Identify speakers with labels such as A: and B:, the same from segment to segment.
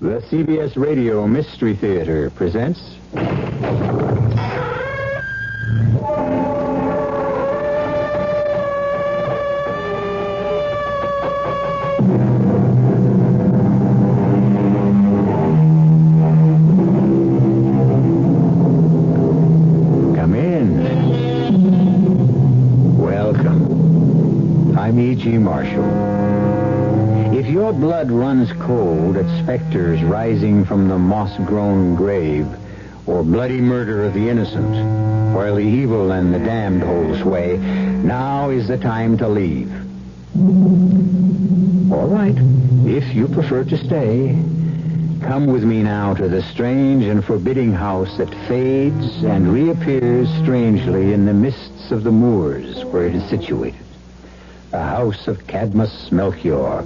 A: The CBS Radio Mystery Theater presents... Come in. Welcome. I'm E.G. Marshall. If your blood runs cold at specters rising from the moss-grown grave, or bloody murder of the innocent, while the evil and the damned hold sway, now is the time to leave. All right, if you prefer to stay, come with me now to the strange and forbidding house that fades and reappears strangely in the mists of the moors where it is situated. The house of Cadmus Melchior,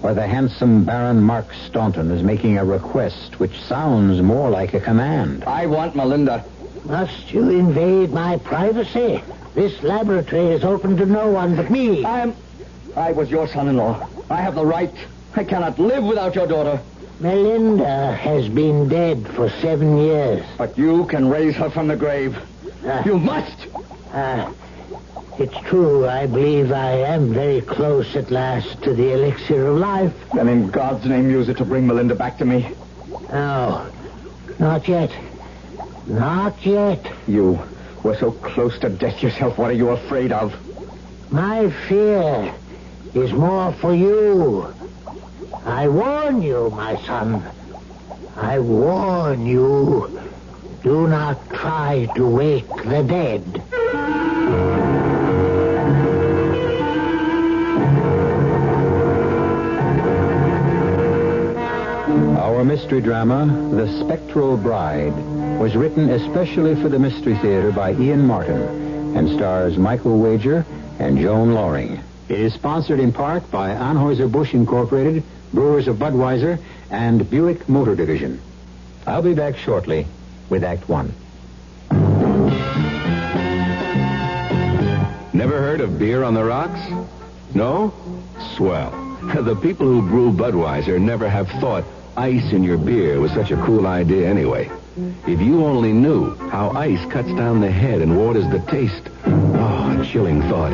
A: where the handsome Baron Mark Staunton is making a request which sounds more like a command.
B: I want Melinda.
C: Must you invade my privacy? This laboratory is open to no one but me.
B: I was your son-in-law. I have the right. I cannot live without your daughter.
C: Melinda has been dead for 7 years.
B: But you can raise her from the grave. You must.
C: It's true. I believe I am very close at last to the elixir of life.
B: Then in God's name, use it to bring Melinda back to me.
C: No, not yet. Not yet.
B: You were so close to death yourself. What are you afraid of?
C: My fear is more for you. I warn you, my son. I warn you. Do not try to wake the dead.
A: Our mystery drama, The Spectral Bride, was written especially for the Mystery Theater by Ian Martin and stars Michael Wager and Joan Loring. It is sponsored in part by Anheuser-Busch Incorporated, Brewers of Budweiser, and Buick Motor Division. I'll be back shortly with Act One.
D: Never heard of beer on the rocks? No? Swell. The people who brew Budweiser never have thought ice in your beer was such a cool idea anyway. If you only knew how ice cuts down the head and waters the taste. Oh, a chilling thought.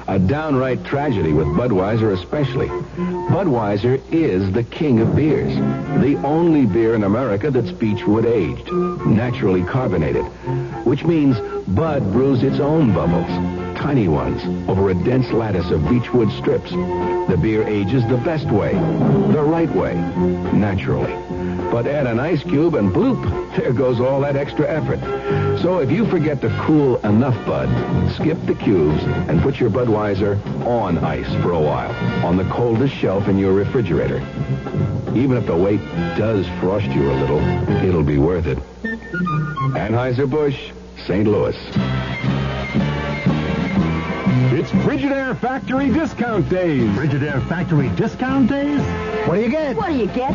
D: A downright tragedy with Budweiser especially. Budweiser is the king of beers. The only beer in America that's beechwood aged, naturally carbonated. Which means Bud brews its own bubbles. Tiny ones over a dense lattice of beechwood strips. The beer ages the best way, the right way, naturally. But add an ice cube and bloop, there goes all that extra effort. So if you forget to cool enough Bud, skip the cubes and put your Budweiser on ice for a while on the coldest shelf in your refrigerator. Even if the wait does frost you a little, it'll be worth it. Anheuser-Busch, St. Louis.
E: It's Frigidaire Factory Discount Days.
F: Frigidaire Factory Discount Days?
E: What do you get?
G: What do you get?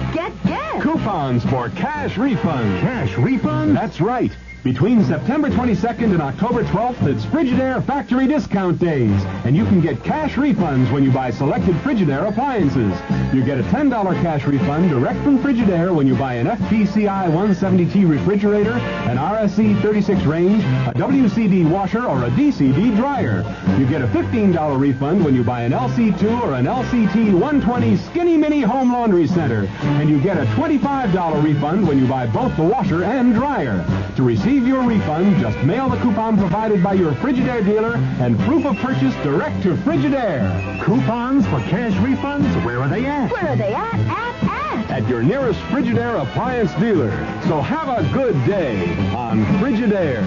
E: Coupons for cash refund.
F: Cash refund?
E: That's right. Between September 22nd and October 12th, it's Frigidaire Factory Discount Days. And you can get cash refunds when you buy selected Frigidaire appliances. You get a $10 cash refund direct from Frigidaire when you buy an FPCI 170T refrigerator, an RSC 36 range, a WCD washer, or a DCD dryer. You get a $15 refund when you buy an LC2 or an LCT 120 Skinny Mini Home Laundry Center. And you get a $25 refund when you buy both the washer and dryer. To receive your refund, just mail the coupon provided by your Frigidaire dealer and proof of purchase direct to Frigidaire.
F: Coupons for cash refunds? Where are they at?
G: Where are they at?
E: At your nearest Frigidaire appliance dealer. So have a good day on Frigidaire.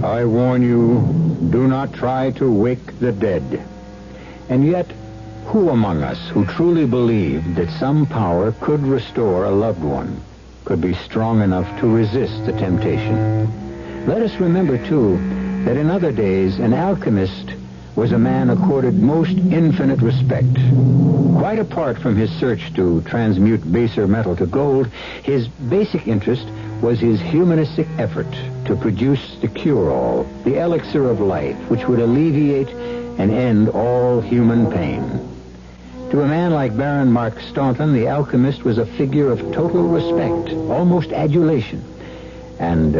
A: I warn you, do not try to wake the dead. And yet, who among us who truly believed that some power could restore a loved one, could be strong enough to resist the temptation? Let us remember, too, that in other days an alchemist was a man accorded most infinite respect. Quite apart from his search to transmute baser metal to gold, his basic interest was his humanistic effort to produce the cure-all, the elixir of life, which would alleviate and end all human pain. To a man like Baron Mark Staunton, the alchemist was a figure of total respect, almost adulation. And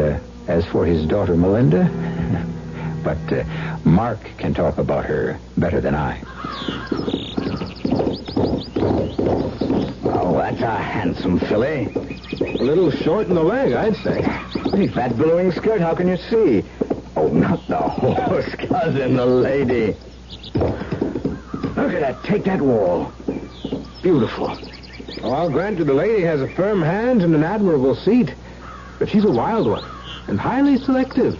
A: as for his daughter Melinda, but Mark can talk about her better than I.
B: Oh, that's a handsome filly.
D: A little short in the leg, I'd say.
B: Beneath that billowing skirt, how can you see? Oh, not the horse, cousin, the lady. Look at that. Take that wall. Beautiful.
D: Oh, I'll grant you the lady has a firm hand and an admirable seat. But she's a wild one, and highly selective.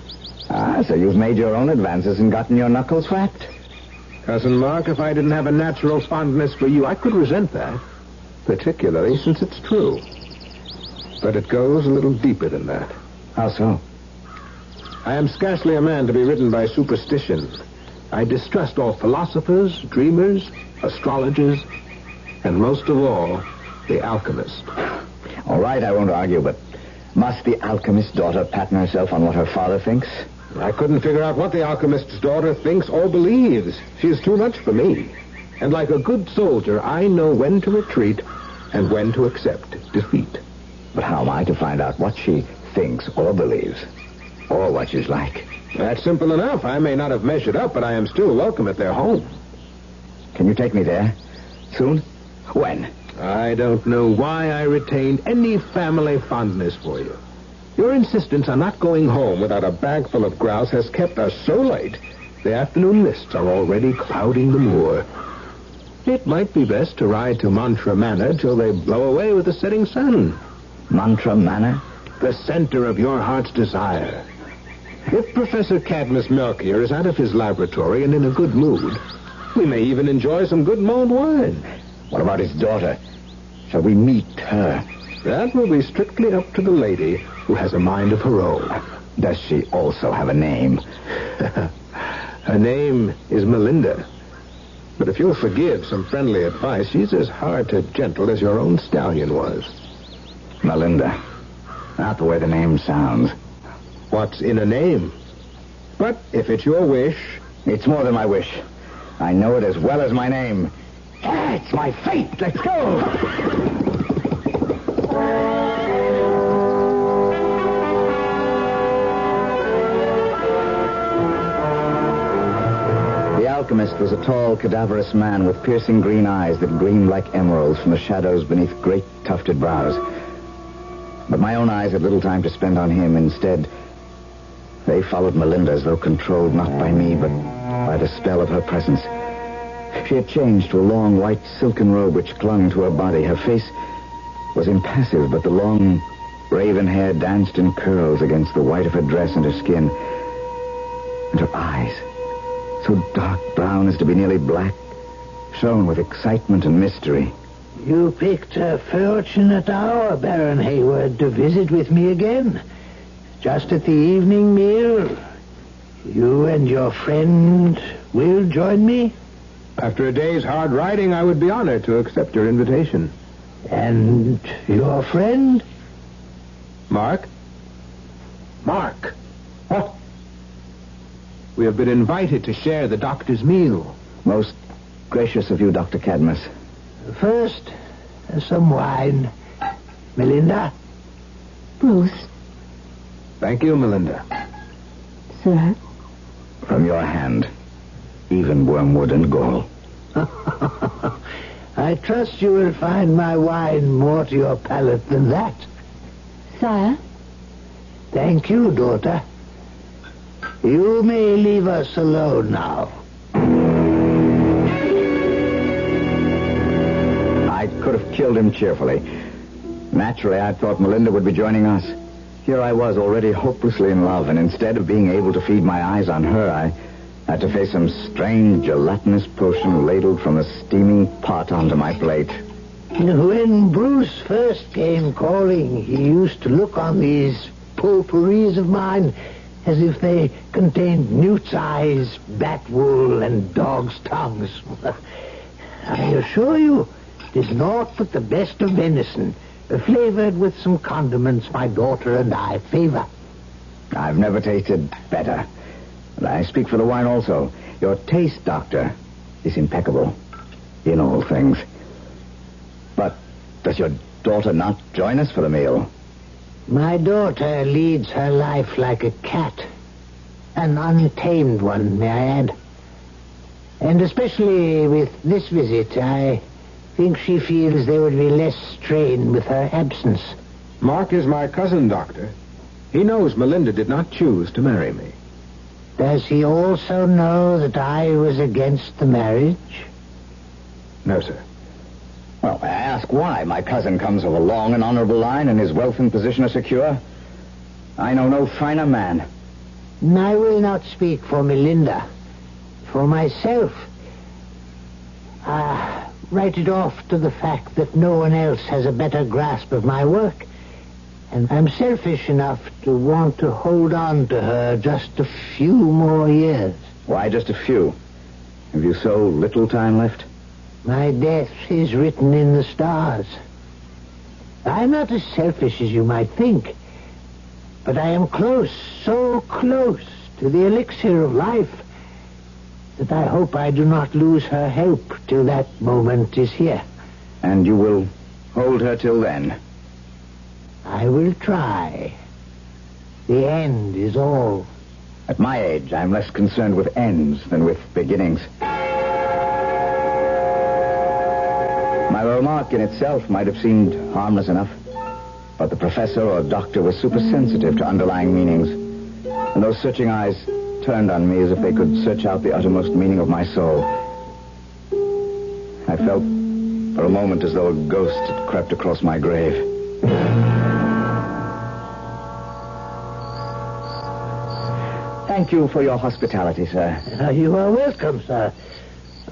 B: Ah, so you've made your own advances and gotten your knuckles whacked?
D: Cousin Mark, if I didn't have a natural fondness for you, I could resent that. Particularly since it's true. But it goes a little deeper than that.
B: How so?
D: I am scarcely a man to be ridden by superstition. I distrust all philosophers, dreamers, astrologers, and most of all, the alchemist.
B: All right, I won't argue, but must the alchemist's daughter pattern herself on what her father thinks?
D: I couldn't figure out what the alchemist's daughter thinks or believes. She is too much for me. And like a good soldier, I know when to retreat and when to accept defeat.
B: But how am I to find out what she thinks or believes? Or what she's like?
D: That's simple enough. I may not have measured up, but I am still welcome at their home.
B: Can you take me there? Soon? When?
D: I don't know why I retained any family fondness for you. Your insistence on not going home without a bag full of grouse has kept us so late, the afternoon mists are already clouding the moor. It might be best to ride to Mantra Manor till they blow away with the setting sun.
B: Mantra Manor?
D: The center of your heart's desire. If Professor Cadmus Melchior is out of his laboratory and in a good mood, we may even enjoy some good mulled wine.
B: What about his daughter? Shall we meet her?
D: That will be strictly up to the lady, who has a mind of her own.
B: Does she also have a name?
D: Her name is Melinda. But if you'll forgive some friendly advice, she's as hard to gentle as your own stallion was.
B: Melinda. Not the way the name sounds.
D: What's in a name? But if it's your wish...
B: It's more than my wish. I know it as well as my name. Yeah, it's my fate. Let's go. The alchemist was a tall, cadaverous man with piercing green eyes that gleamed like emeralds from the shadows beneath great tufted brows. But my own eyes had little time to spend on him. Instead, they followed Melinda as though controlled not by me, but by the spell of her presence. She had changed to a long white silken robe which clung to her body. Her face was impassive, but the long raven hair danced in curls against the white of her dress and her skin. And her eyes, so dark brown as to be nearly black, shone with excitement and mystery.
C: You picked a fortunate hour, Baron Hayward, to visit with me again. Just at the evening meal, you and your friend will join me?
D: After a day's hard riding, I would be honored to accept your invitation.
C: And your friend?
D: Mark? Mark! What? We have been invited to share the doctor's meal.
B: Most gracious of you, Dr. Cadmus.
C: First, some wine. Melinda?
G: Bruce.
D: Thank you, Melinda.
G: Sir?
B: From your hand. Even wormwood and gall.
C: I trust you will find my wine more to your palate than that.
G: Sire?
C: Thank you, daughter. You may leave us alone now.
B: I could have killed him cheerfully. Naturally, I thought Melinda would be joining us. Here I was, already hopelessly in love, and instead of being able to feed my eyes on her, I had to face some strange gelatinous potion ladled from a steaming pot onto my plate.
C: When Bruce first came calling, he used to look on these potpourris of mine as if they contained newt's eyes, bat wool, and dog's tongues. I assure you, it is naught but the best of venison, flavored with some condiments my daughter and I favor.
B: I've never tasted better. And I speak for the wine also. Your taste, Doctor, is impeccable in all things. But does your daughter not join us for the meal?
C: My daughter leads her life like a cat. An untamed one, may I add. And especially with this visit, I think she feels there would be less strain with her absence.
D: Mark is my cousin, Doctor. He knows Melinda did not choose to marry me.
C: Does he also know that I was against the marriage?
D: No, sir.
B: Well, I ask why. My cousin comes of a long and honorable line, and his wealth and position are secure. I know no finer man.
C: I will not speak for Melinda. For myself, I write it off to the fact that no one else has a better grasp of my work. And I'm selfish enough to want to hold on to her just a few more years.
B: Why just a few? Have you so little time left?
C: My death is written in the stars. I'm not as selfish as you might think. But I am close, so close to the elixir of life that I hope I do not lose her help till that moment is here.
B: And you will hold her till then?
C: I will try. The end is all.
B: At my age, I'm less concerned with ends than with beginnings. My remark in itself might have seemed harmless enough, but the professor or doctor was supersensitive to underlying meanings, and those searching eyes turned on me as if they could search out the uttermost meaning of my soul. I felt for a moment as though a ghost had crept across my grave. Thank you for your hospitality, sir.
C: You are welcome, sir.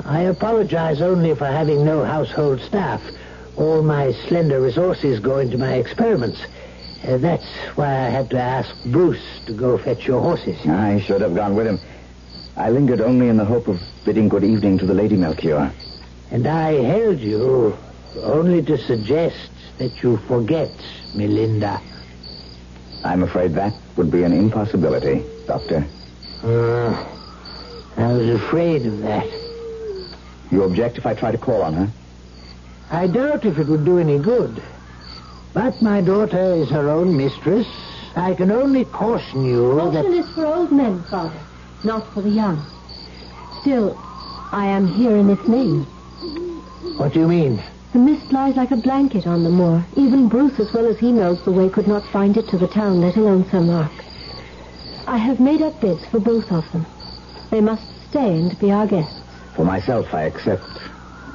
C: I apologize only for having no household staff. All my slender resources go into my experiments. That's why I had to ask Bruce to go fetch your horses.
B: I should have gone with him. I lingered only in the hope of bidding good evening to the Lady Melchior.
C: And I held you only to suggest that you forget Melinda.
B: I'm afraid that would be an impossibility, Doctor.
C: I was afraid of that.
B: You object if I try to call on her?
C: I doubt if it would do any good. But my daughter is her own mistress. I can only caution you that...
G: Caution is for old men, Father, not for the young. Still, I am here in its name.
C: What do you mean?
G: The mist lies like a blanket on the moor. Even Bruce, as well as he knows the way, could not find it to the town, let alone Sir Mark. I have made up bids for both of them. They must stay and be our guests.
B: For myself, I accept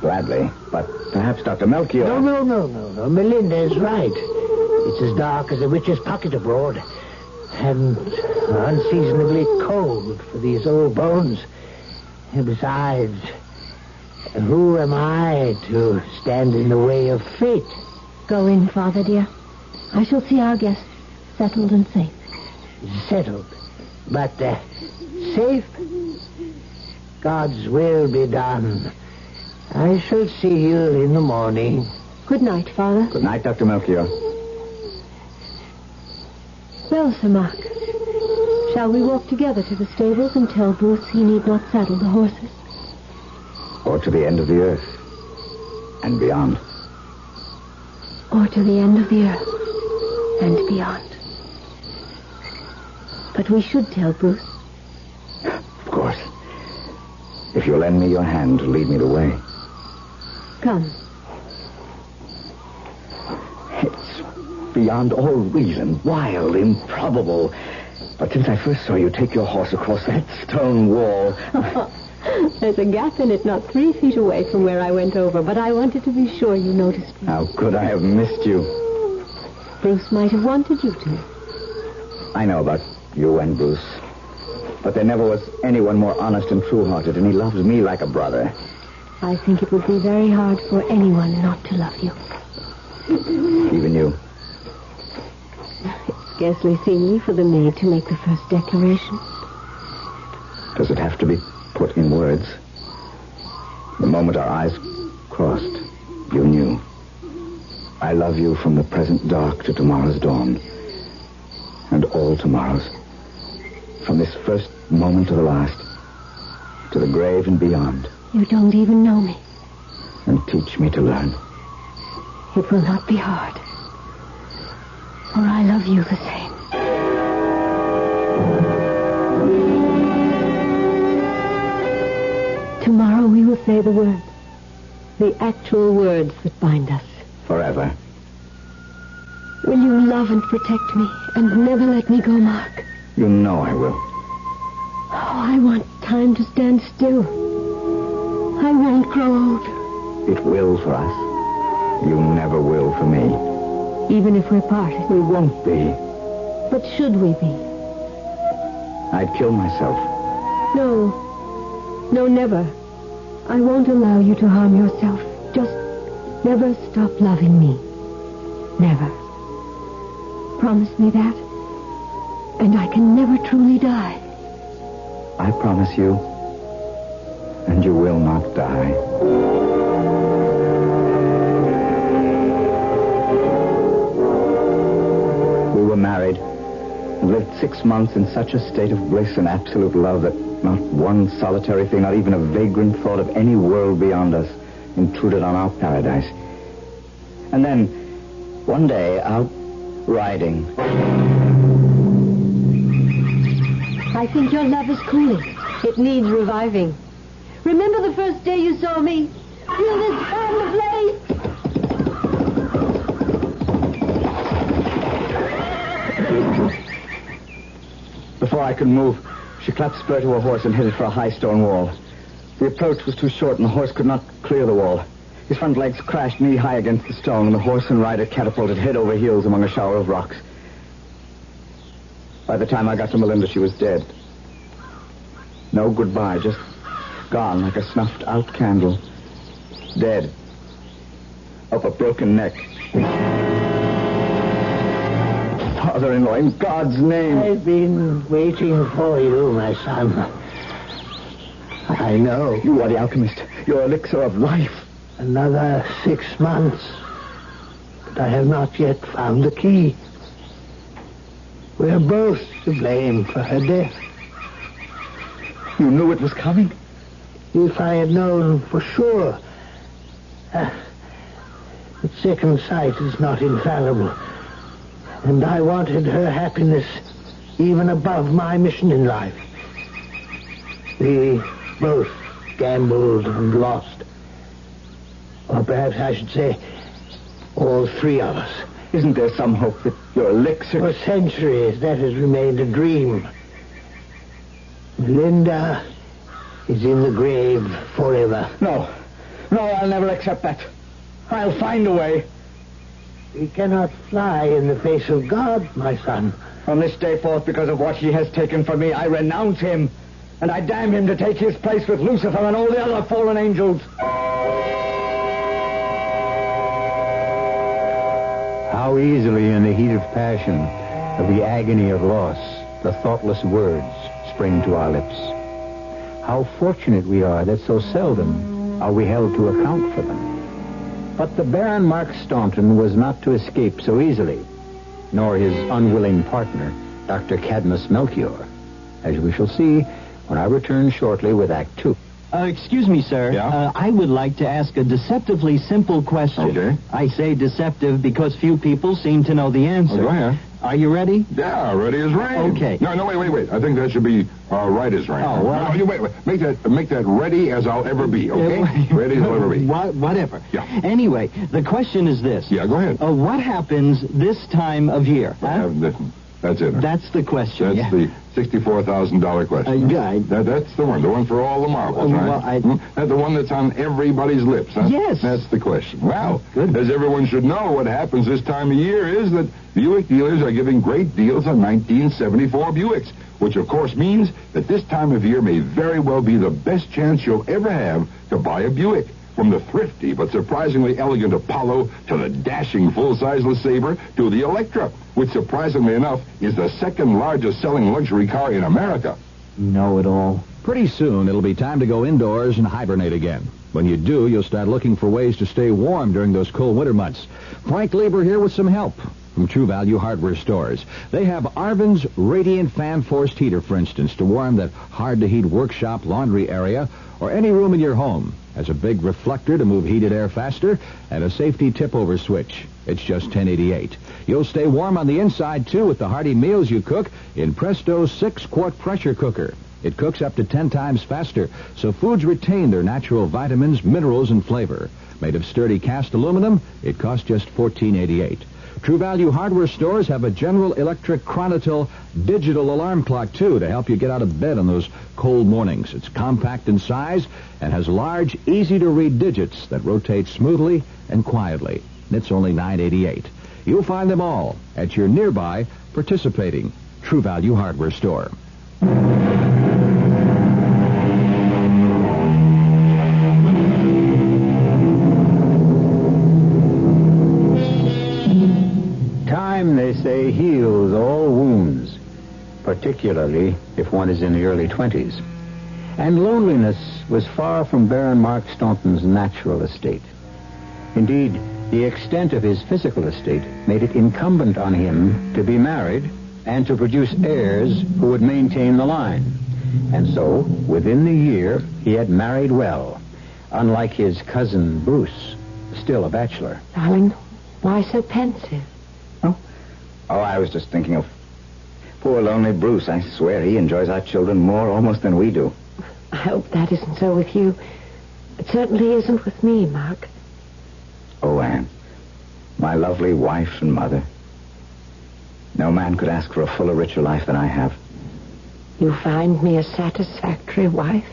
B: gladly. But perhaps Dr. Melchior...
C: No. Melinda is right. It's as dark as a witch's pocket abroad. And unseasonably cold for these old bones. And besides, who am I to stand in the way of fate?
G: Go in, Father, dear. I shall see our guests settled and safe.
C: Settled. But safe? God's will be done. I shall see you in the morning.
G: Good night, Father.
B: Good night, Dr. Melchior.
G: Well, Sir Mark, shall we walk together to the stables and tell Bruce he need not saddle the horses?
B: Or to the end of the earth and beyond.
G: Or to the end of the earth and beyond. But we should tell Bruce.
B: Of course. If you'll lend me your hand to lead me the way.
G: Come.
B: It's beyond all reason, wild, improbable. But since I first saw you take your horse across that stone wall...
G: There's a gap in it not 3 feet away from where I went over, but I wanted to be sure you noticed me.
B: How could I have missed you?
G: Bruce might have wanted you to.
B: I know about you and Bruce. But there never was anyone more honest and true-hearted, and he loves me like a brother.
G: I think it would be very hard for anyone not to love you.
B: Even you.
G: It's scarcely seemly for the maid to make the first declaration.
B: Does it have to be put in words? The moment our eyes crossed, you knew. I love you from the present dark to tomorrow's dawn. And all tomorrows. From this first moment to the last. To the grave and beyond.
G: You don't even know me.
B: And teach me to learn.
G: It will not be hard. For I love you the same. Tomorrow we will say the words. The actual words that bind us.
B: Forever.
G: Will you love and protect me and never let me go, Mark?
B: You know I will.
G: Oh, I want time to stand still. I won't grow old.
B: It will for us. You never will for me.
G: Even if we're parted.
B: We won't be.
G: But should we be?
B: I'd kill myself.
G: No. No, never. I won't allow you to harm yourself. Just never stop loving me. Never. Promise me that. And I can never truly die.
B: I promise you. And you will not die. We were married and lived 6 months in such a state of bliss and absolute love that not one solitary thing, not even a vagrant thought of any world beyond us, intruded on our paradise. And then, one day, out riding.
G: I think your love is cooling. It needs reviving. Remember the first day you saw me? Feel this fan of lace?
B: Before I could move, she clapped spur to her horse and headed for a high stone wall. The approach was too short, and the horse could not clear the wall. His front legs crashed knee-high against the stone, and the horse and rider catapulted head over heels among a shower of rocks. By the time I got to Melinda, she was dead. No goodbye, just gone like a snuffed-out candle. Dead. Up a broken neck. Father-in-law, in God's name.
C: I've been waiting for you, my son. I know.
B: You are the alchemist. Your elixir of life.
C: Another 6 months. But I have not yet found the key. We're both to blame for her death.
B: You knew it was coming?
C: If I had known for sure. But second sight is not infallible. And I wanted her happiness even above my mission in life. We both gambled and lost. Or perhaps I should say, all three of us.
B: Isn't there some hope that your elixir...
C: For centuries, that has remained a dream. Linda is in the grave forever.
B: No, I'll never accept that. I'll find a way.
C: We cannot fly in the face of God, my son.
B: From this day forth, because of what he has taken from me, I renounce him. And I damn him to take his place with Lucifer and all the other fallen angels.
A: How easily in the heat of passion, of the agony of loss, the thoughtless words spring to our lips. How fortunate we are that so seldom are we held to account for them. But the Baron Mark Staunton was not to escape so easily, nor his unwilling partner, Dr. Cadmus Melchior, as we shall see when I return shortly with Act 2.
H: Excuse me, sir.
D: Yeah?
H: I would like to ask a deceptively simple question.
D: Okay.
H: I say deceptive because few people seem to know the answer.
D: Go ahead.
H: Are you ready?
D: Yeah, ready as rain.
H: Okay.
D: No, wait. I think that should be right as rain.
H: Oh, well,
D: No, you wait. Make that ready as I'll ever be, okay? Ready as I'll ever be.
H: Whatever.
D: Yeah.
H: Anyway, the question is this.
D: Yeah, go ahead.
H: What happens this time of year? Huh?
D: That's it.
H: That's the question.
D: That's the $64,000 question. That's the one for all the marbles, right?
H: Well,
D: That's the one that's on everybody's lips, huh?
H: Yes.
D: That's the question. Well,
H: Good.
D: as everyone should know, what happens this time of year is that Buick dealers are giving great deals on 1974 Buicks, which of course means that this time of year may very well be the best chance you'll ever have to buy a Buick. From the thrifty but surprisingly elegant Apollo to the dashing full-size LeSabre to the Electra, which surprisingly enough is the second largest selling luxury car in America.
H: Know-it-all.
I: Pretty soon, it'll be time to go indoors and hibernate again. When you do, you'll start looking for ways to stay warm during those cold winter months. Frank Lieber here with some help from True Value Hardware Stores. They have Arvin's Radiant Fan Forced Heater, for instance, to warm that hard-to-heat workshop laundry area or any room in your home. Has a big reflector to move heated air faster and a safety tip-over switch. It's just $10.88. You'll stay warm on the inside, too, with the hearty meals you cook in Presto's 6-quart pressure cooker. It cooks up to 10 times faster, so foods retain their natural vitamins, minerals, and flavor. Made of sturdy cast aluminum, it costs just $14.88. True Value Hardware Stores have a General Electric Chronotel digital alarm clock, too, to help you get out of bed on those cold mornings. It's compact in size and has large, easy-to-read digits that rotate smoothly and quietly. It's only $9.88. You'll find them all at your nearby participating True Value Hardware store.
A: Time, they say, heals all wounds, particularly if one is in the early 20s. And loneliness was far from Baron Mark Staunton's natural estate. Indeed, the extent of his physical estate made it incumbent on him to be married and to produce heirs who would maintain the line. And so, within the year, he had married well, unlike his cousin Bruce, still a bachelor.
G: Darling, why so pensive?
B: Oh, I was just thinking of poor lonely Bruce. I swear he enjoys our children more almost than we do.
G: I hope that isn't so with you. It certainly isn't with me, Mark.
B: Oh, Anne, my lovely wife and mother. No man could ask for a fuller, richer life than I have.
G: You find me a satisfactory wife?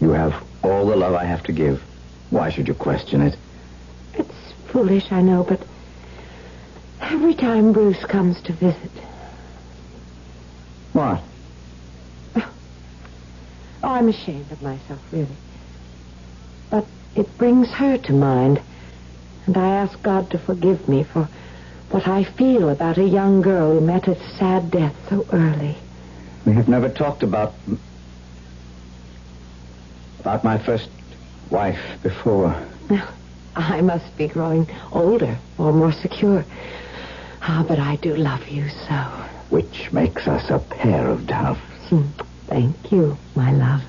B: You have all the love I have to give. Why should you question it?
G: It's foolish, I know, but every time Bruce comes to visit...
B: What?
G: Oh, I'm ashamed of myself, really. But it brings her to mind, and I ask God to forgive me for what I feel about a young girl who met a sad death so early.
B: We have never talked about my first wife before.
G: I must be growing older or more secure. But I do love you so.
B: Which makes us a pair of doves.
G: Thank you, my love.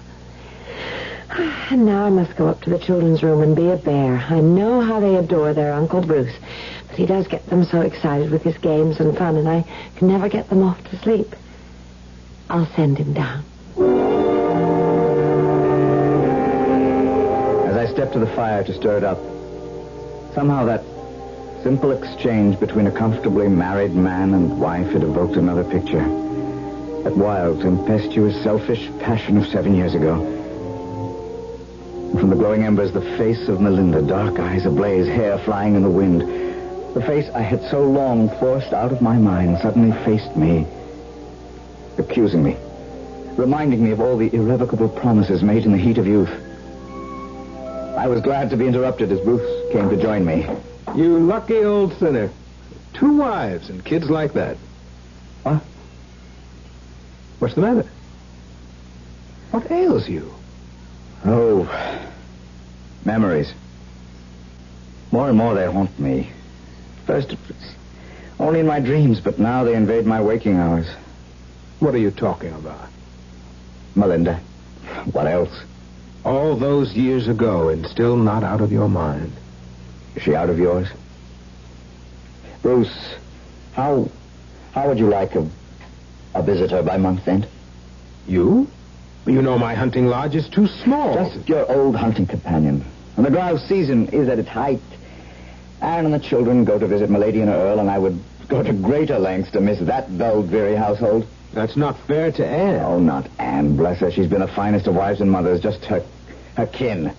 G: And now I must go up to the children's room and be a bear. I know how they adore their Uncle Bruce, but he does get them so excited with his games and fun, and I can never get them off to sleep. I'll send him down.
B: As I stepped to the fire to stir it up, somehow that simple exchange between a comfortably married man and wife had evoked another picture. That wild, tempestuous, selfish passion of 7 years ago. And from the glowing embers, the face of Melinda, dark eyes ablaze, hair flying in the wind. The face I had so long forced out of my mind suddenly faced me, accusing me, reminding me of all the irrevocable promises made in the heat of youth. I was glad to be interrupted as Bruce came to join me.
J: You lucky old sinner. 2 wives and kids like that.
B: What?
J: What's the matter? What ails you?
B: Oh, memories. More and more they haunt me. First it was only in my dreams, but now they invade my waking hours.
J: What are you talking about?
B: Melinda. What else?
J: All those years ago and still not out of your mind.
B: Is she out of yours? Bruce, how would you like a visitor by month's end?
J: You? You know my hunting lodge is too small.
B: Just your old hunting companion. And the grouse season is at its height. Anne and the children go to visit Milady and Earl, and I would go to greater lengths to miss that dull, dreary household.
J: That's not fair to Anne.
B: Oh, not Anne, bless her. She's been the finest of wives and mothers, just her kin.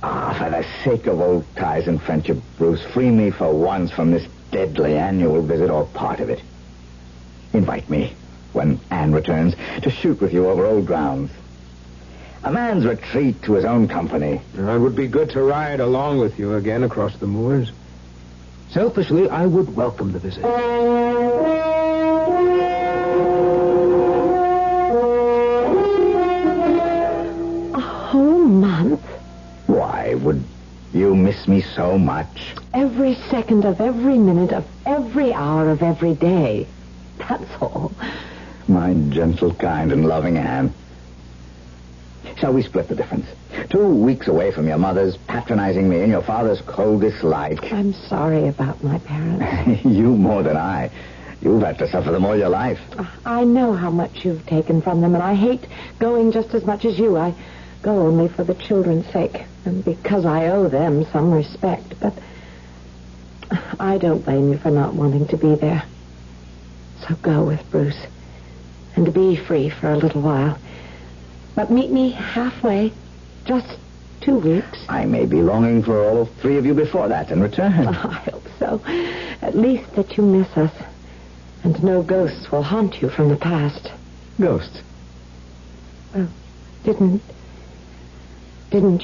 B: Ah, for the sake of old ties and friendship, Bruce, free me for once from this deadly annual visit, or part of it. Invite me, when Anne returns, to shoot with you over old grounds. A man's retreat to his own company.
J: It would be good to ride along with you again across the moors. Selfishly, I would welcome the visit.
B: so much.
G: Every second of every minute of every hour of every day. That's all.
B: My gentle, kind, and loving Anne. Shall we split the difference? 2 weeks away from your mother's patronizing me and your father's cold dislike.
G: I'm sorry about my parents.
B: You more than I. You've had to suffer them all your life.
G: I know how much you've taken from them, and I hate going just as much as you. I go only for the children's sake, and because I owe them some respect. But I don't blame you for not wanting to be there. So go with Bruce, and be free for a little while. But meet me halfway, just 2 weeks.
B: I may be longing for all 3 of you before that and return.
G: I hope so. At least that you miss us. And no ghosts will haunt you from the past.
B: Ghosts?
G: Well, didn't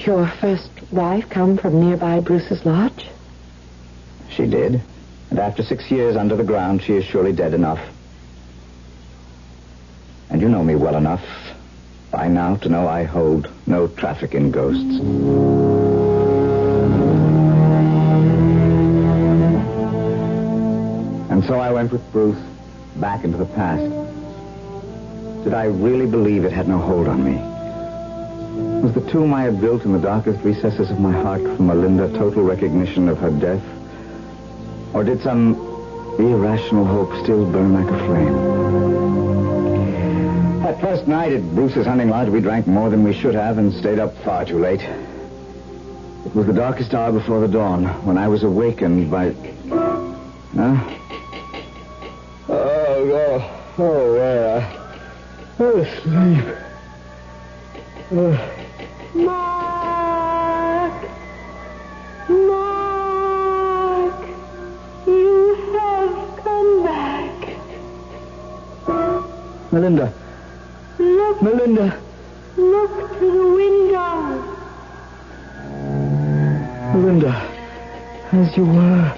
G: your first wife come from nearby Bruce's lodge?
B: She did. And after 6 years under the ground, she is surely dead enough. And you know me well enough by now to know I hold no traffic in ghosts. And so I went with Bruce back into the past. Did I really believe it had no hold on me? Was the tomb I had built in the darkest recesses of my heart for Melinda total recognition of her death? Or did some irrational hope still burn like a flame? That first night at Bruce's hunting lodge, we drank more than we should have and stayed up far too late. It was the darkest hour before the dawn when I was awakened by... Huh? I was asleep.
G: Mark! Mark! You have come back.
B: Melinda.
G: Look.
B: Melinda.
G: Look to the window.
B: Melinda. As you were.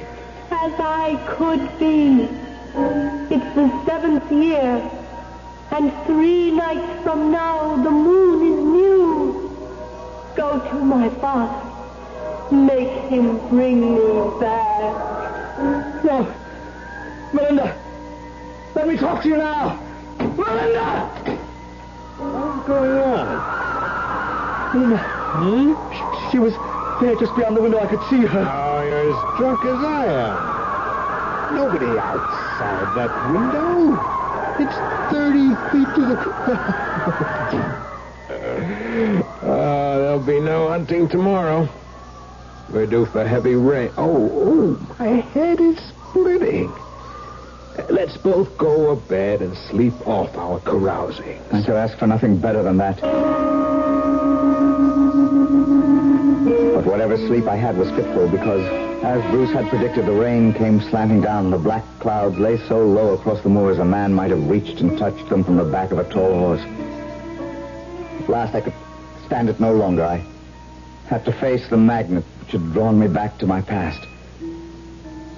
G: As I could be. It's the 7th year. And 3 nights from now, the moon is new. Go to my father. Make him bring me back.
B: No. Melinda. Let me talk to you now. Melinda!
J: What's going on?
B: Melinda. She was there just beyond the window. I could see her.
J: Oh, you're as drunk as I am. Nobody outside that window. It's 30 feet to the there'll be no hunting tomorrow. We're due for heavy rain. Oh, my head is splitting. Let's both go to bed and sleep off our carousing.
B: I could ask for nothing better than that. But whatever sleep I had was fitful because, as Bruce had predicted, the rain came slanting down and the black clouds lay so low across the moors a man might have reached and touched them from the back of a tall horse. At last I could stand it no longer. I had to face the magnet which had drawn me back to my past.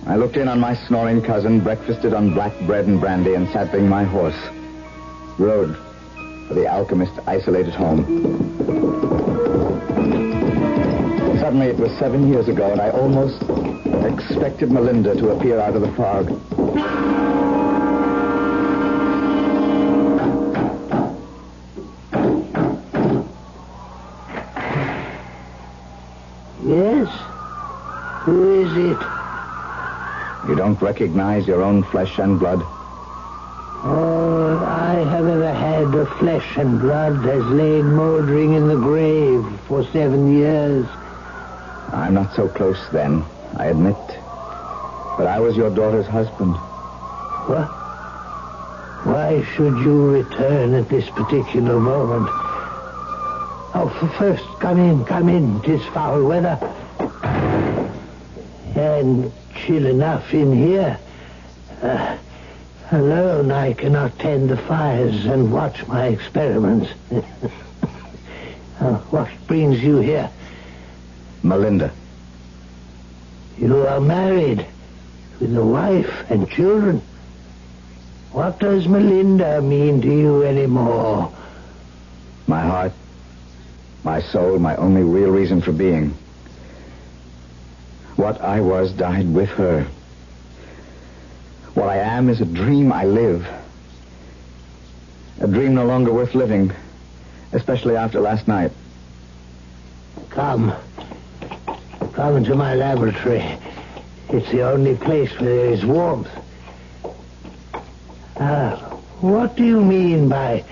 B: I looked in on my snoring cousin, breakfasted on black bread and brandy, and saddling my horse, rode for the alchemist's isolated home. Suddenly it was 7 years ago, and I almost expected Melinda to appear out of the fog.
C: Yes? Who is it?
B: You don't recognize your own flesh and blood?
C: All I have ever had of flesh and blood has lain mouldering in the grave for 7 years.
B: I'm not so close then, I admit. But I was your daughter's husband.
C: What? Why should you return at this particular moment? Oh, first, come in. 'Tis foul weather. And chill enough in here. Alone, I cannot tend the fires and watch my experiments. What brings you here?
B: Melinda.
C: You are married with a wife and children. What does Melinda mean to you anymore?
B: My heart, my soul, my only real reason for being. What I was died with her. What I am is a dream I live. A dream no longer worth living, especially after last night.
C: Come into my laboratory. It's the only place where there is warmth. What do you mean by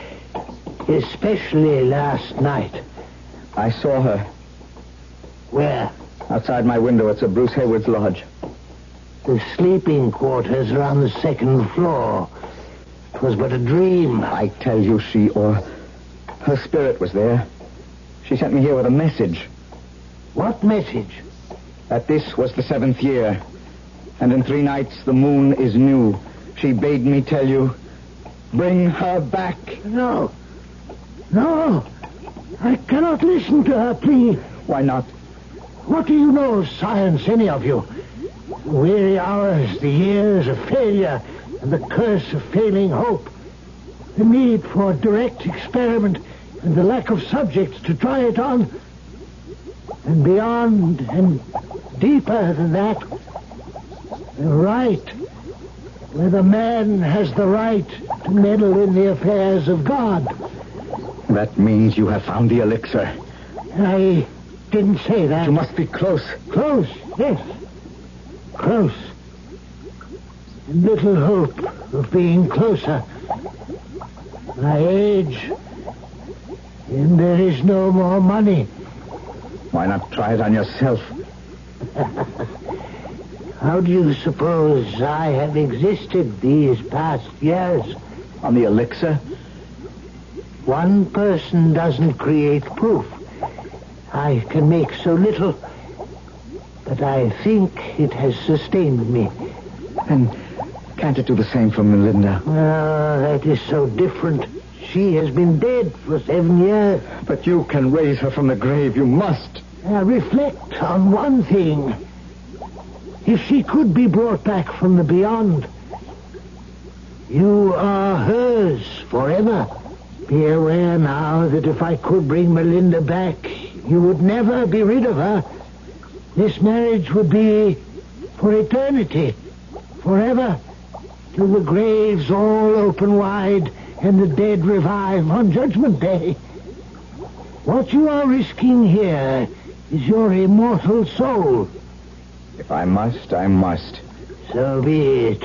C: especially last night?
B: I saw her.
C: Where?
B: Outside my window at Sir Bruce Hayward's lodge.
C: The sleeping quarters are on the second floor. It was but a dream.
B: I tell you, her spirit was there. She sent me here with a message.
C: What message?
B: That this was the 7th year, and in 3 nights the moon is new. She bade me tell you, bring her back.
C: No. I cannot listen to her plea.
B: Why not?
C: What do you know of science, any of you? The weary hours, the years of failure, and the curse of failing hope. The need for direct experiment and the lack of subjects to try it on. And beyond and deeper than that, the right, where the man has the right to meddle in the affairs of God.
B: That means you have found the elixir.
C: I didn't say that.
B: You must be close.
C: Close, yes. Close. And little hope of being closer. My age, and there is no more money.
B: Why not try it on yourself?
C: How do you suppose I have existed these past years?
B: On the elixir?
C: One person doesn't create proof. I can make so little, but I think it has sustained me.
B: And can't it do the same for Melinda?
C: That is so different. She has been dead for 7 years.
B: But you can raise her from the grave. You must.
C: Reflect on one thing. If she could be brought back from the beyond, you are hers forever. Be aware now that if I could bring Melinda back, you would never be rid of her. This marriage would be for eternity, forever, till the graves all open wide and the dead revive on Judgment Day. What you are risking here is your immortal soul.
B: If I must, I must.
C: So be it.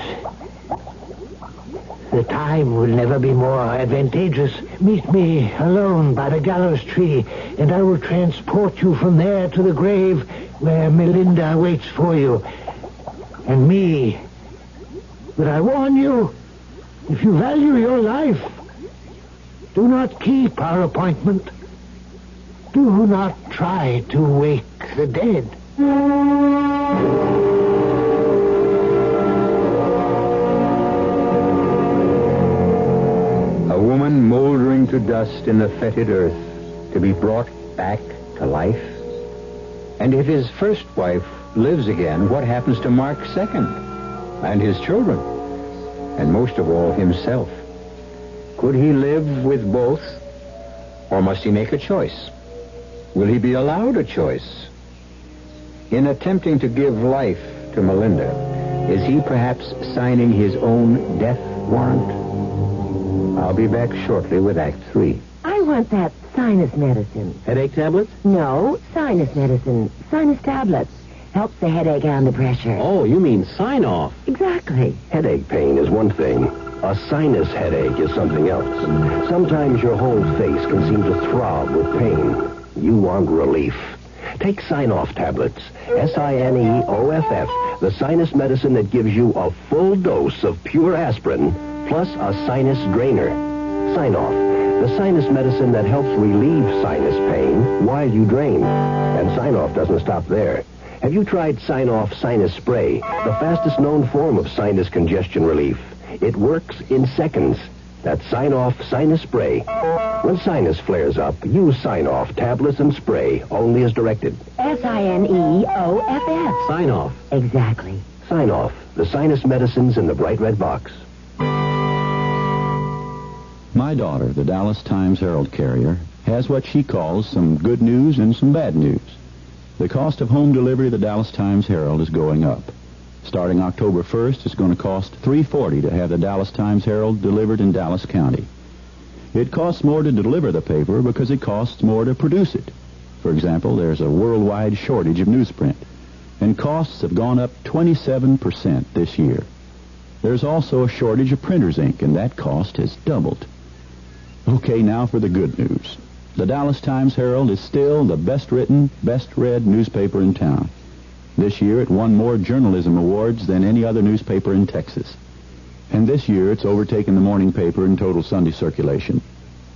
C: The time will never be more advantageous. Meet me alone by the gallows tree, and I will transport you from there to the grave where Melinda waits for you. And me. But I warn you, if you value your life, do not keep our appointment. Do not try to wake the dead.
A: A woman moldering to dust in the fetid earth, to be brought back to life. And if his first wife lives again, what happens to Mark's second? And his children? And most of all, himself? Could he live with both? Or must he make a choice? Will he be allowed a choice? In attempting to give life to Melinda, is he perhaps signing his own death warrant? I'll be back shortly with Act 3.
K: I want that sinus medicine.
H: Headache tablets?
K: No, sinus medicine. Sinus tablets. Helps the headache and the pressure.
H: Oh, you mean sign-off.
K: Exactly.
L: Headache pain is one thing. A sinus headache is something else. Sometimes your whole face can seem to throb with pain. You want relief. Take Sign-Off tablets. Sineoff, the sinus medicine that gives you a full dose of pure aspirin, plus a sinus drainer. Sign-Off, the sinus medicine that helps relieve sinus pain while you drain. And Sign-Off doesn't stop there. Have you tried Sign-Off Sinus Spray, the fastest known form of sinus congestion relief? It works in seconds. That's Sign-Off Sinus Spray. When sinus flares up, use Sign-Off tablets and spray, only as directed.
K: Sineoff.
H: Sign-Off.
K: Exactly.
L: Sign-Off, the sinus medicines in the bright red box.
I: My daughter, the Dallas Times Herald carrier, has what she calls some good news and some bad news.
M: The cost of home delivery of the Dallas Times-Herald is going up. Starting October 1st, it's going to cost $3.40 to have the Dallas Times-Herald delivered in Dallas County. It costs more to deliver the paper because it costs more to produce it. For example, there's a worldwide shortage of newsprint, and costs have gone up 27% this year. There's also a shortage of printer's ink, and that cost has doubled. Okay, now for the good news. The Dallas Times-Herald is still the best-written, best-read newspaper in town. This year it won more journalism awards than any other newspaper in Texas. And this year it's overtaken the morning paper in total Sunday circulation.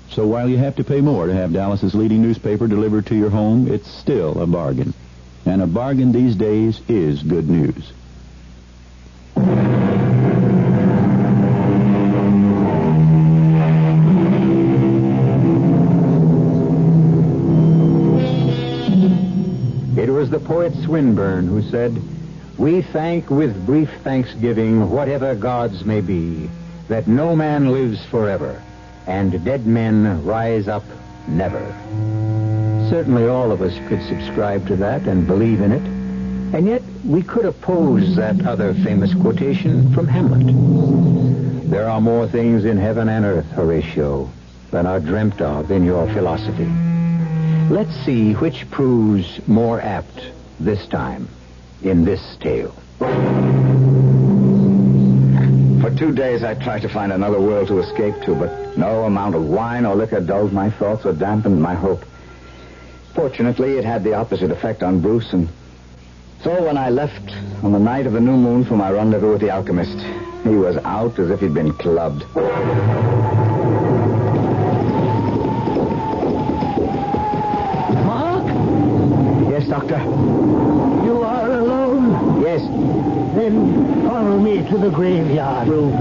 M: So while you have to pay more to have Dallas's leading newspaper delivered to your home, it's still a bargain. And a bargain these days is good news.
A: It was the poet Swinburne who said, "We thank with brief thanksgiving whatever gods may be, that no man lives forever, and dead men rise up never." Certainly all of us could subscribe to that and believe in it, and yet we could oppose that other famous quotation from Hamlet. There are more things in heaven and earth, Horatio, than are dreamt of in your philosophy. Let's see which proves more apt this time in this tale.
B: For 2 days I tried to find another world to escape to, but no amount of wine or liquor dulled my thoughts or dampened my hope. Fortunately, it had the opposite effect on Bruce, and so when I left on the night of the new moon for my rendezvous with the alchemist, he was out as if he'd been clubbed. Yes, Doctor?
C: You are alone?
B: Yes.
C: Then follow me to the graveyard.
B: Will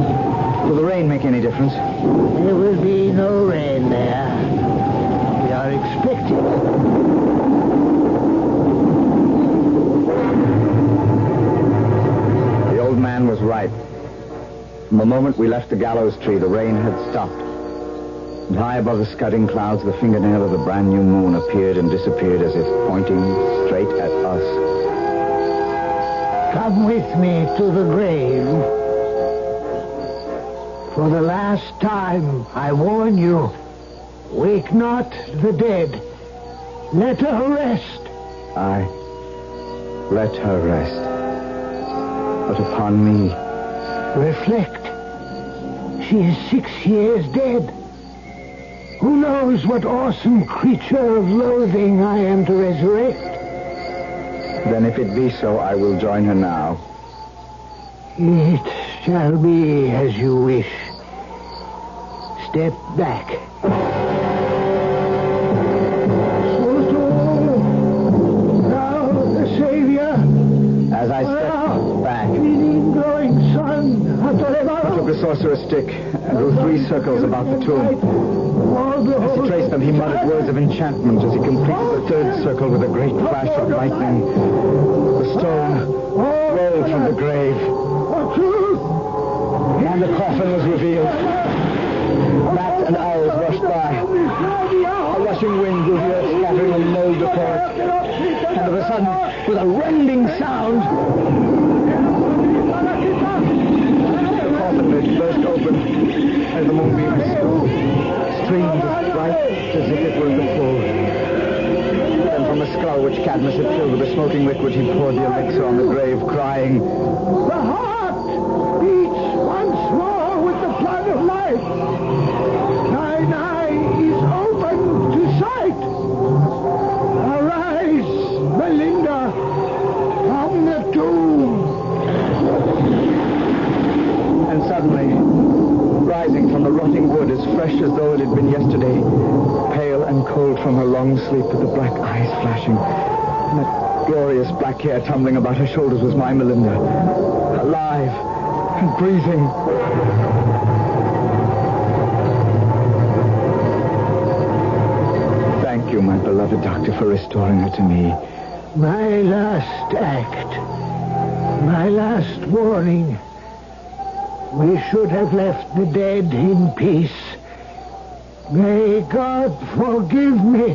B: the rain make any difference?
C: There will be no rain there. We are expecting.
B: The old man was right. From the moment we left the gallows tree, the rain had stopped. And high above the scudding clouds, the fingernail of the brand new moon appeared and disappeared as if pointing straight at us.
C: Come with me to the grave. For the last time, I warn you, wake not the dead. Let her rest.
B: Aye, let her rest. But upon me...
C: Reflect. She is 6 years dead. Who knows what awesome creature of loathing I am to resurrect?
B: Then if it be so, I will join her now.
C: It shall be as you wish. Step back. Now the Savior.
B: As I stepped back,
C: Glowing sun.
B: I took the sorcerer's stick and drew 3 circles about the tomb. As he traced them, he muttered words of enchantment as he completed the 3rd circle with a great flash of lightning. The stone rolled from the grave, and the coffin was revealed. Bats and owls rushed by. A rushing wind blew the earth, scattering the mold before it. And of a sudden, with a rending sound, the coffin lid burst open as the moonbeams streamed as bright as if it were the full. Then from the skull which Cadmus had filled with the smoking liquid, he poured the elixir on the grave, crying,
C: The heart beats once more with the flood of life. Thine eye is open to sight. Arise, Belinda, from the tomb.
B: And suddenly, rising from the rotting wood as fresh as though it had been yesterday, pale and cold from her long sleep with the black eyes flashing, and that glorious black hair tumbling about her shoulders was my Melinda, alive and breathing. Thank you, my beloved doctor, for restoring her to me.
C: My last act. My last warning. We should have left the dead in peace. May God forgive me.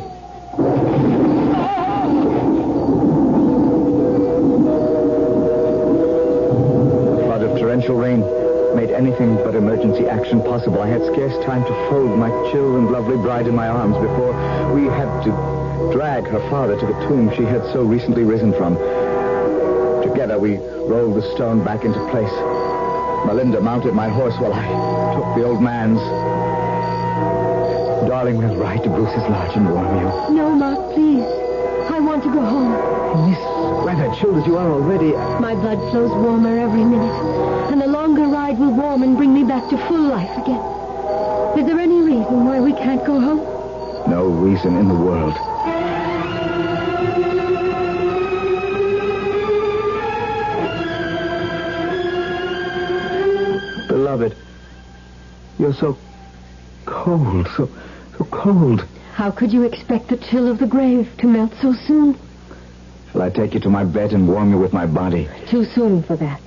B: anything but emergency action possible. I had scarce time to fold my chill and lovely bride in my arms before we had to drag her father to the tomb she had so recently risen from. Together we rolled the stone back into place. Melinda mounted my horse while I took the old man's. Darling, we'll ride to Bruce's lodge and warm you.
G: No, Mark, please. I want to go home.
B: In this weather, chilled as you are already.
G: My blood flows warmer every minute, and the longer ride will warm and bring me back to full life again. Is there any reason why we can't go home?
B: No reason in the world. Beloved, you're so cold, so cold.
G: How could you expect the chill of the grave to melt so soon?
B: Shall I take you to my bed and warm you with my body?
G: Too soon for that.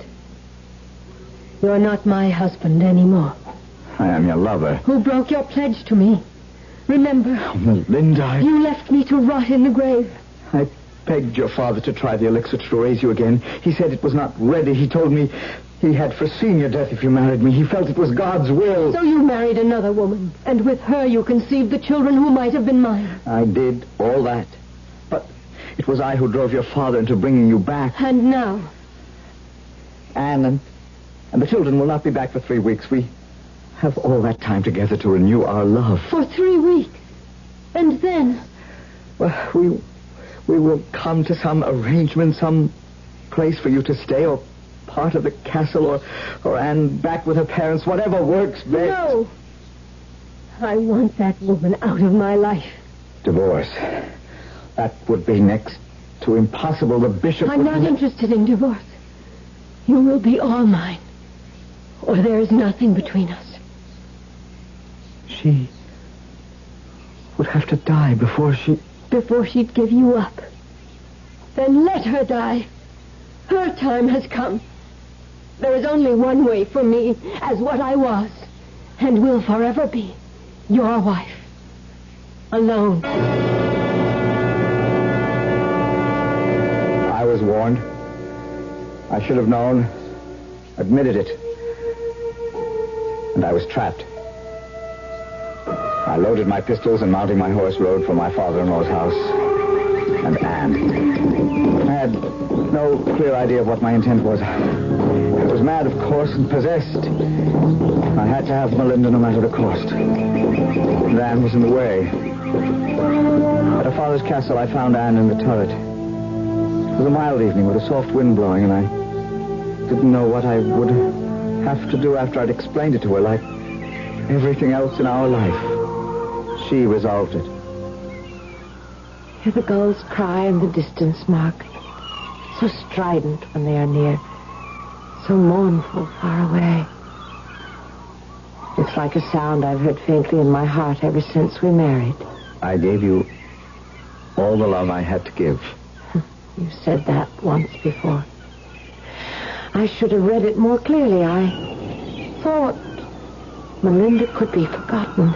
G: You're not my husband anymore.
B: I am your lover.
G: Who broke your pledge to me? Remember?
B: Oh, Melinda,
G: You left me to rot in the grave.
B: I begged your father to try the elixir to raise you again. He said it was not ready. He told me he had foreseen your death if you married me. He felt it was God's will.
G: So you married another woman, and with her you conceived the children who might have been mine.
B: I did all that. But it was I who drove your father into bringing you back.
G: And now?
B: Anne and the children will not be back for 3 weeks. We have all that time together to renew our love.
G: For 3 weeks? And then?
B: Well, we will come to some arrangement, some place for you to stay, or part of the castle, or Anne back with her parents, whatever works best.
G: No. I want that woman out of my life.
B: Divorce. That would be next to impossible. The bishop
G: I'm not interested in divorce. You will be all mine, or there is nothing between us.
B: She would have to die before
G: she'd give you up. Then let her die. Her time has come. There is only one way for me as what I was, and will forever be, your wife. Alone.
B: I was warned. I should have known, admitted it. And I was trapped. I loaded my pistols and mounting my horse rode for my father-in-law's house. And Anne. I had no clear idea of what my intent was. I was mad, of course, and possessed. I had to have Melinda no matter the cost. And Anne was in the way. At her father's castle, I found Anne in the turret. It was a mild evening with a soft wind blowing, and I didn't know what I would have to do after I'd explained it to her, like everything else in our life. She resolved it.
K: Hear the gulls cry in the distance, Mark. So strident when they are near. So mournful far away. It's like a sound I've heard faintly in my heart ever since we married.
B: I gave you all the love I had to give.
K: You said that once before. I should have read it more clearly. I thought Melinda could be forgotten.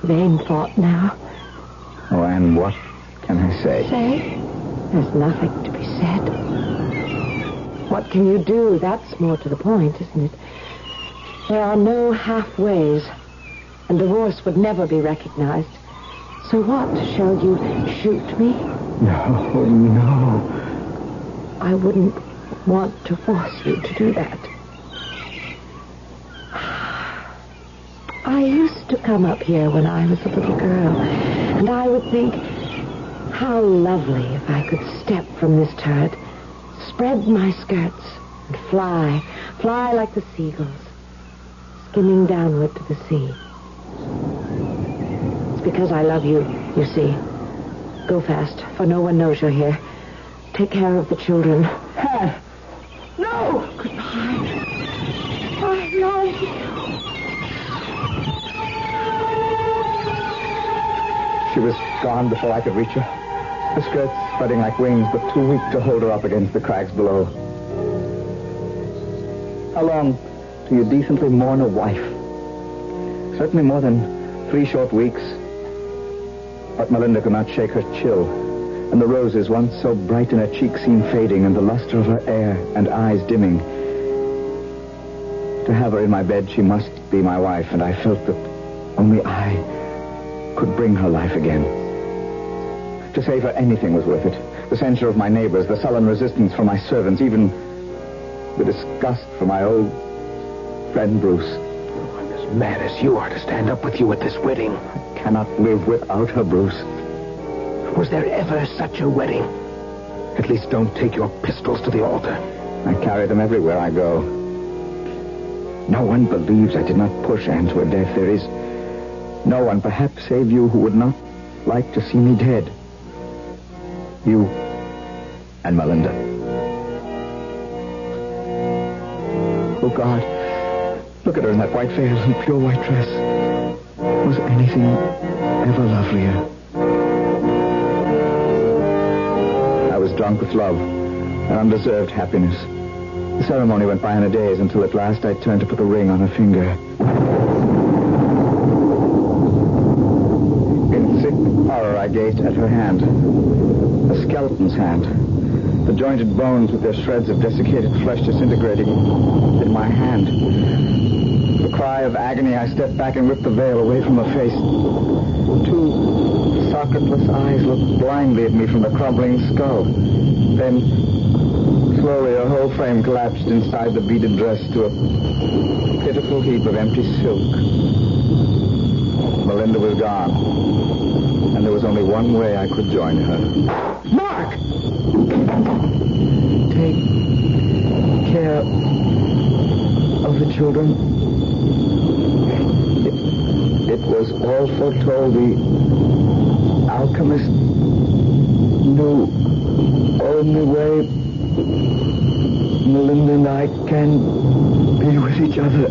K: Vain thought now.
B: Oh, Anne, what can I say?
K: Say? There's nothing to be said. What can you do? That's more to the point, isn't it? There are no halfways, and divorce would never be recognized. So what? Shall you shoot me?
B: No.
K: I wouldn't want to force you to do that. I used to come up here when I was a little girl, and I would think, how lovely if I could step from this turret, spread my skirts, and fly like the seagulls, skimming downward to the sea. It's because I love you, you see. Go fast, for no one knows you're here. Take care of the children.
B: No!
K: Goodbye. I love you.
B: She was gone before I could reach her. Her skirts spreading like wings, but too weak to hold her up against the crags below. How long do you decently mourn a wife? Certainly more than 3 short weeks. But Melinda could not shake her chill, and the roses, once so bright in her cheeks, seemed fading, and the luster of her hair and eyes dimming. To have her in my bed, she must be my wife, and I felt that only I could bring her life again. To save her, anything was worth it. The censure of my neighbors, the sullen resistance from my servants, even the disgust from my old friend Bruce.
J: I'm as mad as you are to stand up with you at this wedding.
B: I cannot live without her, Bruce.
J: Was there ever such a wedding? At least don't take your pistols to the altar.
B: I carry them everywhere I go. No one believes I did not push Anne to her death. There is no one, perhaps save you, who would not like to see me dead. You and Melinda. Oh, God. Look at her in that white veil and pure white dress. Was anything ever lovelier? I was drunk with love, an undeserved happiness. The ceremony went by in a daze until at last I turned to put the ring on her finger. In sick horror, I gazed at her hand. A skeleton's hand. The jointed bones with their shreds of desiccated flesh disintegrating in my hand. With a cry of agony, I stepped back and ripped the veil away from her face. Two socketless eyes looked blindly at me from the crumbling skull. Then, slowly, her whole frame collapsed inside the beaded dress to a pitiful heap of empty silk. Melinda was gone, and there was only one way I could join her.
J: Mark!
B: Take care of the children. It was all foretold. The alchemist knew only way Melinda and I can be with each other.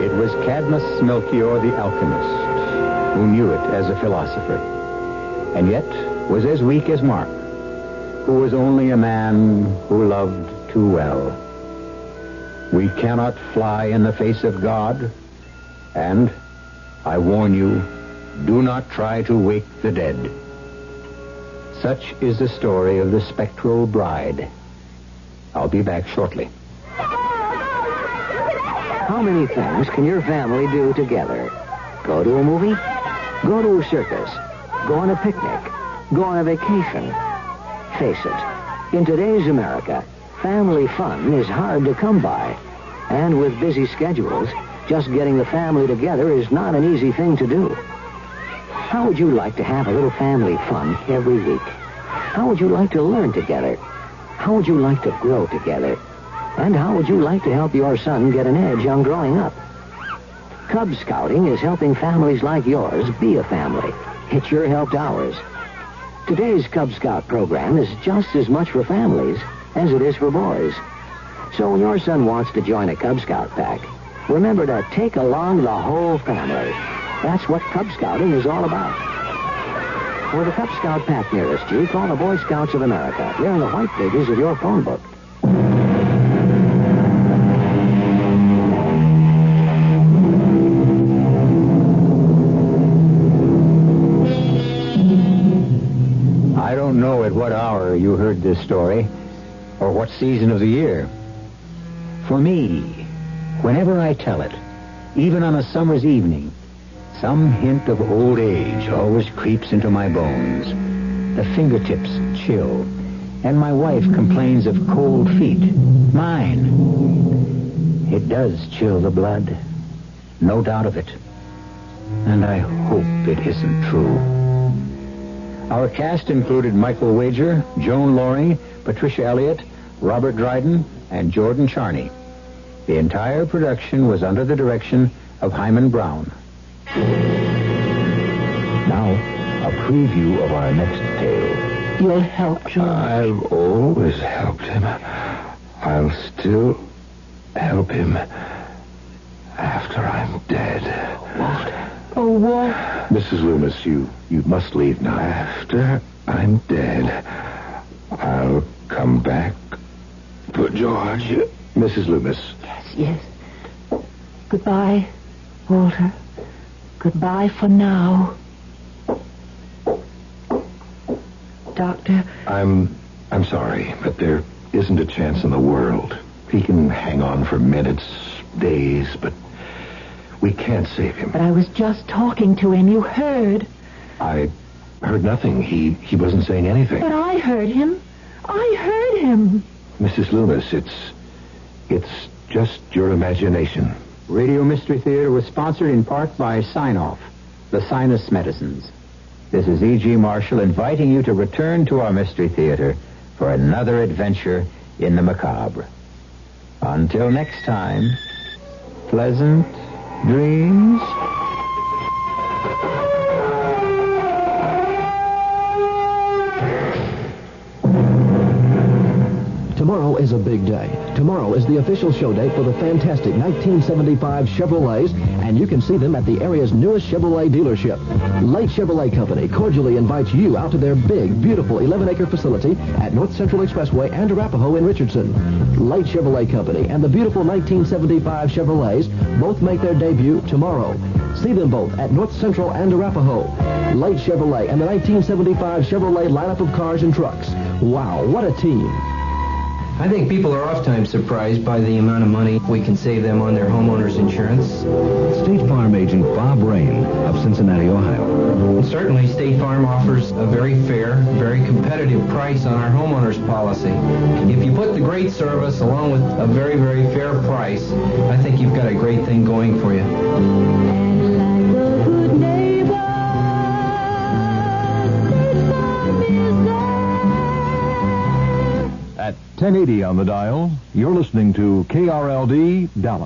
A: It was Cadmus Melchior the alchemist who knew it as a philosopher, and yet was as weak as Mark, who was only a man who loved too well. We cannot fly in the face of God, and, I warn you, do not try to wake the dead. Such is the story of the Spectral Bride. I'll be back shortly.
C: How many things can your family do together? Go to a movie? Go to a circus? Go on a picnic? Go on a vacation? Face it, in today's America, family fun is hard to come by. And with busy schedules, just getting the family together is not an easy thing to do. How would you like to have a little family fun every week? How would you like to learn together? How would you like to grow together? And how would you like to help your son get an edge on growing up? Cub Scouting is helping families like yours be a family. It sure helped ours. Today's Cub Scout program is just as much for families as it is for boys. So when your son wants to join a Cub Scout pack, remember to take along the whole family. That's what Cub Scouting is all about. For the Cub Scout pack nearest you, call the Boy Scouts of America. They're in the white pages of your phone book.
A: I don't know at what hour you heard this story, or what season of the year. For me, whenever I tell it, even on a summer's evening, some hint of old age always creeps into my bones. The fingertips chill, and my wife complains of cold feet. Mine. It does chill the blood. No doubt of it. And I hope it isn't true. Our cast included Michael Wager, Joan Loring, Patricia Elliott, Robert Dryden, and Jordan Charney. The entire production was under the direction of Hyman Brown.
L: Now, a preview of our next tale.
K: You'll help, George.
J: I've always helped him. I'll still help him after I'm dead.
K: Walt. Oh, Walt.
J: Mrs. Loomis, you must leave now. After I'm dead, I'll come back for George. Mrs. Loomis.
K: Yes. Goodbye, Walter. Goodbye for now. Doctor.
J: I'm sorry, but there isn't a chance in the world
L: He can hang on for minutes, days, but we can't save him.
K: But I was just talking to him. You heard.
L: I heard nothing. He wasn't saying anything.
K: But I heard him. I heard him.
L: Mrs. Loomis, it's just your imagination.
A: Radio Mystery Theater was sponsored in part by Sign-Off, the sinus medicines. This is E.G. Marshall inviting you to return to our Mystery Theater for another adventure in the macabre. Until next time, pleasant dreams.
N: Tomorrow is a big day. Tomorrow is the official show date for the fantastic 1975 Chevrolets, and you can see them at the area's newest Chevrolet dealership. Light Chevrolet Company cordially invites you out to their big, beautiful 11-acre facility at North Central Expressway and Arapahoe in Richardson. Light Chevrolet Company and the beautiful 1975 Chevrolets both make their debut tomorrow. See them both at North Central and Arapahoe. Light Chevrolet and the 1975 Chevrolet lineup of cars and trucks. Wow, what a team.
H: I think people are oftentimes surprised by the amount of money we can save them on their homeowners insurance.
D: State Farm agent Bob Rain of Cincinnati, Ohio.
H: Certainly, State Farm offers a very fair, very competitive price on our homeowners policy. If you put the great service along with a very, very fair price, I think you've got a great thing going for you.
E: At 1080 on the dial, you're listening to KRLD Dallas.